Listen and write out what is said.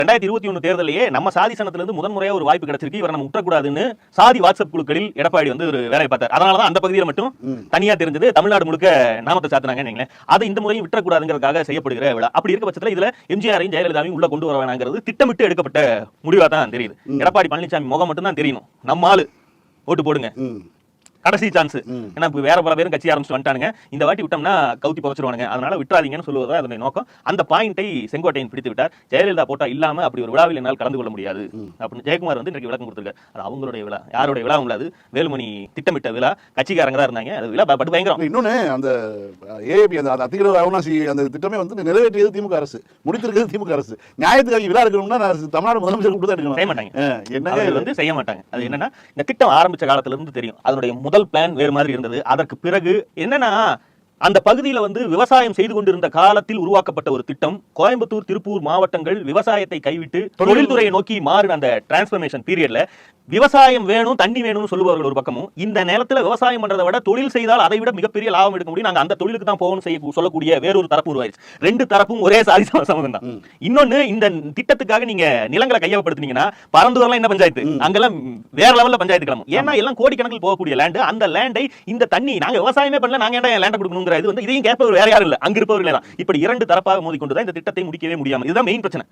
2021 தேர்தலையே நம்ம சாதி சனத்திலிருந்து முதன்முறையா ஒரு வாய்ப்பு கிடைச்சிருக்கு, இவரை நம்ம விட்டக்கூடாதுன்னு சாதி வாட்ஸ்அப் குழுக்களில் எடப்பாடி வந்து ஒரு வேலையை பார்த்தார். அதனாலதான் அந்த பகுதியில் மட்டும் தனியா தெரிஞ்சது, தமிழ்நாடு முழுக்க நாமத்தை சாத்தினாங்க. அதை இந்த முறையும் விட்டக்கூடாதுங்கிறதுக்காக செய்யப்படுகிற விழா. அப்படி இருக்க பட்சத்தில் இதுல எம்ஜிஆரையும் ஜெயலலிதாவையும் உள்ள கொண்டு வர வேணாங்கிறது திட்டமிட்டு எடுக்கப்பட்ட முடிவா தான் தெரியுது. எடப்பாடி பழனிசாமி முகம் மட்டும் தான் தெரியணும், நம்ம ஆளு ஓட்டு போடுங்க, கடைசி சான்ஸ். ஏன்னா வேற பல பேரும் கட்சி ஆரம்பிச்சு வந்துட்டானுங்க, இந்த வாட்டி விட்டோம்னா கவுத்தி புதைச்சிருவானுங்க, அதனால விட்டுறாதீங்கன்னு சொல்லுவதா அதனுடைய நோக்கம். அந்த பாயிண்டை செங்கோட்டையன் பிடித்து விட்டார். ஜெயலலிதா போட்டா இல்லாம அப்படி ஒரு விழாவில் என்னால் கலந்து கொள்ள முடியாது அப்படின்னு ஜெயக்குமார் வந்து இன்றைக்கு விளக்கம் கொடுத்திருக்காரு. அது அவங்களுடைய விழா, யாருடைய விழா உள்ளது, வேலுமணி திட்டமிட்ட விழா, கட்சிக்காரங்க தான் இருந்தாங்க. அது விழா பட்டு பயங்கரம். இன்னொன்னு அந்த ஏஏபி அந்த அத்திகிர அவினாசி அந்த திட்டமே வந்து நிறைவேற்றியது திமுக அரசு, முடித்திருக்கிறது திமுக அரசு. நியாயத்துக்காக விழா இருக்கணும்னா தமிழ்நாடு முதலமைச்சர் கூப்பிட்டு தான் செய்ய மாட்டாங்க. என்ன வந்து செய்ய மாட்டாங்க. அது என்னன்னா, இந்த திட்டம் ஆரம்பிச்ச காலத்துல இருந்து தெரியும், அதனுடைய முதல் பிளான் வேறு மாதிரி இருந்தது. அதற்கு பிறகு என்னன்னா, அந்த பகுதியில் வந்து விவசாயம் செய்து கொண்டிருந்த காலத்தில் உருவாக்கப்பட்ட ஒரு திட்டம், கோயம்புத்தூர் திருப்பூர் மாவட்டங்கள் விவசாயத்தை கைவிட்டு தொழில்துறையை நோக்கி மாறின அந்த டிரான்ஸ்பர்மேஷன் பீரியட்ல விவசாயம் வேணும் தண்ணி வேணும்னு சொல்லுவார்கள் ஒரு பக்கமும், இந்த நேரத்தில் விவசாயம் பண்றதை விட தொழில் செய்தால் அதை விட மிகப்பெரிய லாபம் எடுக்க முடியும், நாங்க அந்த தொழிலுக்கு தான் போகணும் சொல்லக்கூடிய வேறொரு தரப்பு உருவாயிருச்சு. ரெண்டு தரப்பும் ஒரே சாதி சமூகம் தான். இன்னொன்னு, இந்த திட்டத்துக்காக நீங்க நிலங்களை கையகப்படுத்தினீங்கன்னா பரந்தூர்லாம் என்ன பஞ்சாயத்து, அங்கெல்லாம் வேற லெவல்ல பஞ்சாயத்து கிளம்பும். ஏன்னா எல்லாம் கோடிக்கணக்கில் போகக்கூடிய லேண்ட், அந்த லேண்டை இந்த தண்ணி நாங்க விவசாயமே பண்ணல, நாங்க ஏன்டா லேண்ட் கொடுக்கணும், இது வந்து இதையும் கேட்பவர் வேற யாரும் இல்ல, அங்க இருப்பவர்களே தான். இப்படி இரண்டு தரப்பாக மோதிக்கொண்டுதான் இந்த திட்டத்தை முடிக்கவே முடியாம, இதுதான் மெயின் பிரச்சனை.